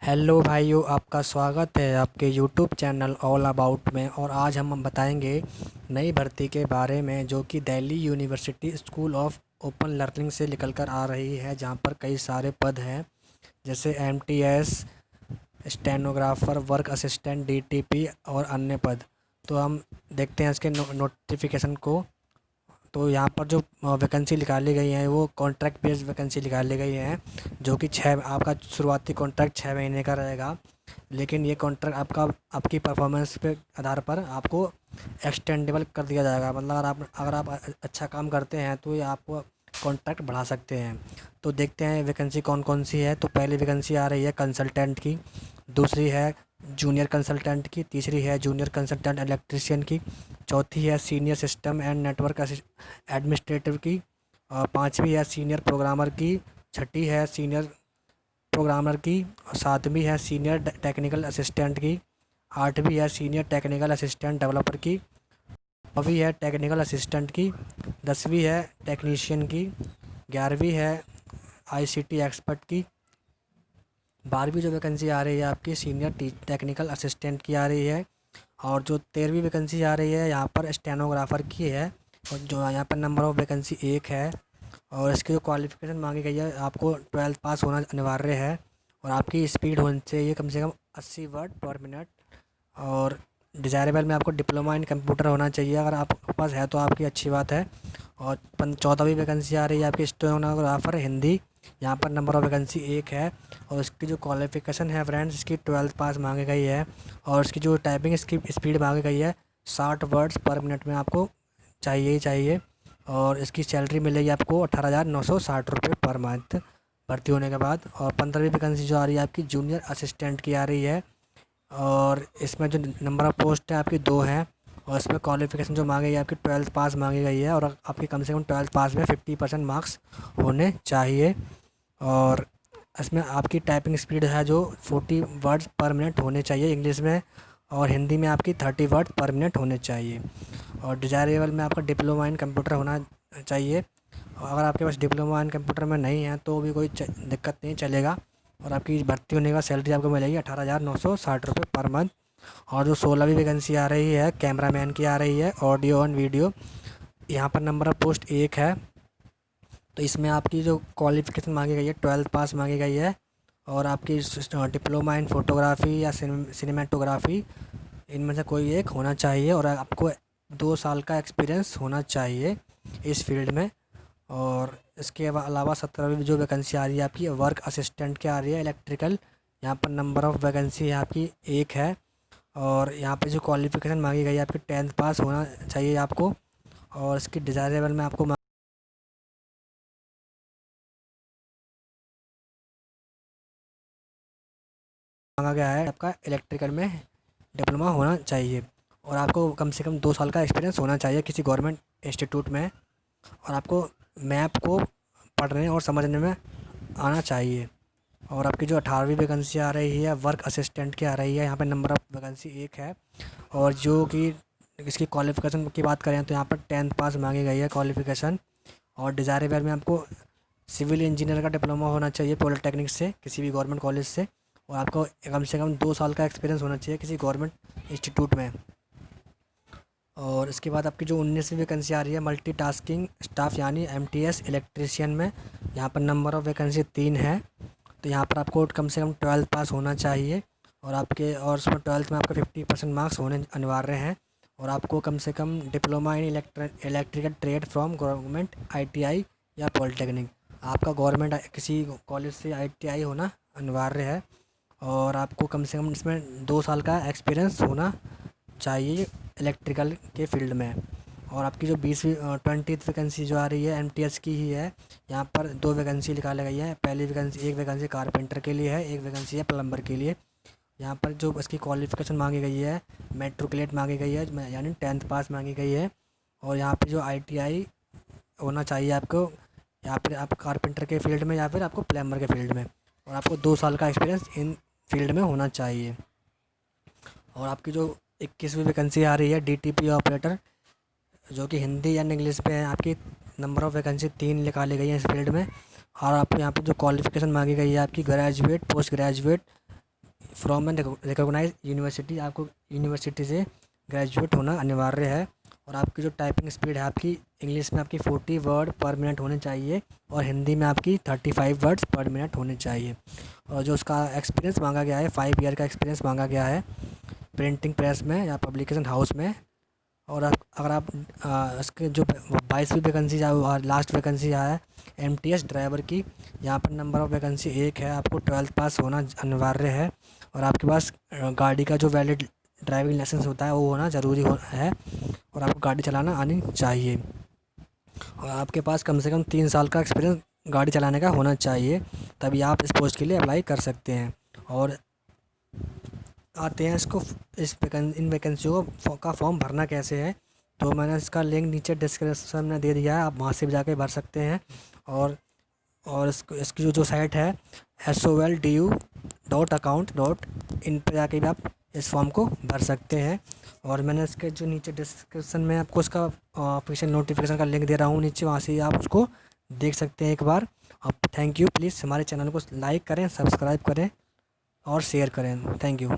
Hello भाइयों, आपका स्वागत है आपके यूट्यूब चैनल ऑल अबाउट में। और आज हम बताएंगे नई भर्ती के बारे में जो कि Delhi university school of open learning से निकल कर आ रही है, जहां पर कई सारे पद हैं जैसे MTS, stenographer, work assistant, DTP और अन्य पद। तो हम देखते हैं इसके नोटिफिकेशन को। तो यहाँ पर जो वैकेंसी निकाली गई हैं वो कॉन्ट्रैक्ट बेस्ड वैकेंसी निकाली गई हैं, जो कि आपका शुरुआती कॉन्ट्रैक्ट 6 महीने का रहेगा। लेकिन ये कॉन्ट्रैक्ट आपकी परफॉर्मेंस पे आधार पर आपको एक्सटेंडेबल कर दिया जाएगा। मतलब अगर आप अच्छा काम करते हैं तो ये आपको कॉन्ट्रैक्ट बढ़ा सकते हैं। तो देखते हैं वैकेंसी कौन कौन सी है। तो पहली वैकेंसी आ रही है कंसल्टेंट की, दूसरी है जूनियर कंसल्टेंट की, तीसरी है जूनियर कंसल्टेंट इलेक्ट्रीशियन की, चौथी है senior system and network administrative की, पांचवी है सीनियर प्रोग्रामर की, छठी है सीनियर प्रोग्रामर की, और सातवीं है सीनियर टेक्निकल असिस्टेंट की, आठवीं है सीनियर टेक्निकल असिस्टेंट डेवलपर की, नौवीं है टेक्निकल असिस्टेंट की, 10वीं है टेक्नीशियन की, 11वीं है आईसीटी एक्सपर्ट की, 12वीं जो वैकेंसी आ रही है आपकी सीनियर टेक्निकल असिस्टेंट की आ रही है, और जो 13वीं वैकेंसी आ रही है यहाँ पर स्टेनोग्राफर की है, और जो यहाँ पर नंबर ऑफ़ वैकेंसी एक है। और इसकी जो क्वालिफ़िकेशन मांगी गई है, आपको 12th पास होना अनिवार्य है, और आपकी स्पीड होनी चाहिए कम से कम 80 वर्ड पर मिनट। और डिज़ायरेबल में आपको डिप्लोमा इन कंप्यूटर होना चाहिए, अगर आपके पास है तो आपकी अच्छी बात है। और 14वीं वैकेंसी आ रही है आपकी स्टेनोग्राफर हिंदी, यहाँ पर नंबर ऑफ़ वैकेंसी एक है, और इसकी जो क्वालिफ़िकेशन है फ्रेंड्स, इसकी 12th पास मांगी गई है, और इसकी जो टाइपिंग इसकी स्पीड मांगी गई है 60 वर्ड्स पर मिनट में आपको चाहिए ही चाहिए। और इसकी सैलरी मिलेगी आपको 18,960 रुपये पर मंथ भर्ती होने के बाद। और 15वीं वैकेंसी जो आ रही है आपकी जूनियर असिस्टेंट की आ रही है, और इसमें जो नंबर ऑफ़ पोस्ट है आपकी दो हैं, और इसमें क्वालिफ़िकेशन जो मांगी गई है आपकी 12th पास मांगी गई है, और आपकी कम से कम 12th पास में 50% मार्क्स होने चाहिए। और इसमें आपकी टाइपिंग स्पीड है जो 40 वर्ड्स पर मिनट होने चाहिए इंग्लिश में, और हिंदी में आपकी 30 वर्ड पर मिनट होने चाहिए। और डिज़ायरेबल में आपका डिप्लोमा इन कंप्यूटर होना चाहिए, और अगर आपके पास डिप्लोमा इन कंप्यूटर में नहीं है तो भी कोई दिक्कत नहीं, चलेगा। और आपकी भर्ती होने का सैलरी आपको मिलेगी 18,960 रुपये पर मंथ। और जो 16वीं वैकेंसी आ रही है कैमरामैन की आ रही है, ऑडियो एंड वीडियो, यहाँ पर नंबर ऑफ़ पोस्ट एक है। तो इसमें आपकी जो क्वालिफ़िकेशन मांगी गई है 12th पास मांगी गई है, और आपकी डिप्लोमा इन फ़ोटोग्राफ़ी या सिनेमेटोग्राफ़ी, इनमें से कोई एक होना चाहिए, और आपको 2 साल का एक्सपीरियंस होना चाहिए इस फील्ड में। और इसके अलावा 17वीं जो वैकेंसी आ रही है आपकी वर्क असिस्टेंट की आ रही है इलेक्ट्रिकल, यहाँ पर नंबर ऑफ़ वैकेंसी आपकी एक है, और यहाँ पे जो क्वालिफ़िकेशन मांगी गई है आपकी 10th पास होना चाहिए आपको। और इसकी डिज़ायरेबल में आपको मांगा गया है आपका इलेक्ट्रिकल में डिप्लोमा होना चाहिए, और आपको कम से कम 2 साल का एक्सपीरियंस होना चाहिए किसी गवर्नमेंट इंस्टीट्यूट में, और आपको मैप को पढ़ने और समझने में आना चाहिए। और आपकी जो 18वीं वैकेंसी आ रही है वर्क असिस्टेंट की आ रही है, यहाँ पे नंबर ऑफ़ वैकेंसी एक है, और जो कि इसकी क्वालिफ़िकेशन की बात करें तो यहाँ पर 10th पास मांगी गई है क्वालिफ़िकेशन। और डिज़ायरेबल में आपको सिविल इंजीनियर का डिप्लोमा होना चाहिए पॉलिटेक्निक से, किसी भी गवर्नमेंट कॉलेज से, और आपको कम से कम 2 साल का एक्सपीरियंस होना चाहिए किसी गवर्नमेंट इंस्टीट्यूट में। और इसके बाद आपकी जो 19वीं वैकेंसी आ रही है मल्टीटास्किंग स्टाफ यानी एमटीएस इलेक्ट्रीशियन में, यहाँ पर नंबर ऑफ़ वैकेंसी तीन है। तो यहाँ पर आपको कम से कम 12th पास होना चाहिए, और उसमें 12th में आपका 50% मार्क्स होने अनिवार्य हैं, और आपको कम से कम diploma in electrical trade from government ITI या पॉलिटेक्निक, आपका गवर्नमेंट किसी कॉलेज से आईटीआई होना अनिवार्य है, और आपको कम से कम इसमें 2 साल का एक्सपीरियंस होना चाहिए इलेक्ट्रिकल के फील्ड में। और आपकी जो 20th वैकेंसी जो आ रही है एमटीएस की ही है, यहाँ पर दो वैकेंसी निकाली गई है। पहली वैकेंसी, एक वैकेंसी कारपेंटर के लिए है, एक वैकेंसी है प्लम्बर के लिए। यहाँ पर जो इसकी क्वालिफ़िकेशन मांगी गई है मेट्रिकुलेट मांगी गई है, यानी 10th पास मांगी गई है, और यहाँ पे जो आईटीआई होना चाहिए आपको, यहाँ पर आप कारपेंटर के फील्ड में या फिर आपको प्लम्बर के फील्ड में, और आपको 2 साल का एक्सपीरियंस इन फील्ड में होना चाहिए। और आपकी जो 21वीं वैकेंसी आ रही है डीटीपी ऑपरेटर, जो कि हिंदी या इंग्लिश पे है, आपकी नंबर ऑफ़ वैकेंसी तीन निकाली गई है इस फील्ड में। और आपको यहाँ पे जो क्वालिफ़िकेशन मांगी गई है आपकी graduate, post graduate from an recognise university, आपको यूनिवर्सिटी से ग्रेजुएट होना अनिवार्य है। और आपकी जो टाइपिंग स्पीड है आपकी इंग्लिश में आपकी 40 वर्ड पर मिनट होने चाहिए और हिंदी में आपकी 35 वर्ड्स पर मिनट होने चाहिए। और जो उसका एक्सपीरियंस मांगा गया है 5 ईयर का एक्सपीरियंस मांगा गया है प्रिंटिंग प्रेस में या पब्लिकेशन हाउस में। और अगर आप इसके जो 22वीं वैकेंसी लास्ट वैकेंसी आया है एमटीएस ड्राइवर की, यहाँ पर नंबर ऑफ़ वैकेंसी 1 है। आपको 12th पास होना अनिवार्य है और आपके पास गाड़ी का जो वैलिड ड्राइविंग लाइसेंस होता है वो होना ज़रूरी है और आपको गाड़ी चलाना आनी चाहिए। और आपके पास कम से कम 3 साल का एक्सपीरियंस गाड़ी चलाने का होना चाहिए, तभी आप इस पोस्ट के लिए अप्लाई कर सकते हैं। और आते हैं इन वैकेंसियों का फॉर्म भरना कैसे है। तो मैंने इसका लिंक नीचे डिस्क्रिप्शन में दे दिया है, आप वहाँ से भी जाके भर सकते हैं। और इसकी जो साइट है soldu.account.in पर जाके भी आप इस फॉर्म को भर सकते हैं। और मैंने इसके जो नीचे डिस्क्रिप्शन में आपको इसका ऑफिशियल नोटिफिकेशन का लिंक दे रहा हूँ नीचे, वहाँ से आप उसको देख सकते हैं एक बार। अब थैंक यू, प्लीज़ हमारे चैनल को लाइक करें, सब्सक्राइब करें और शेयर करें। Thank you.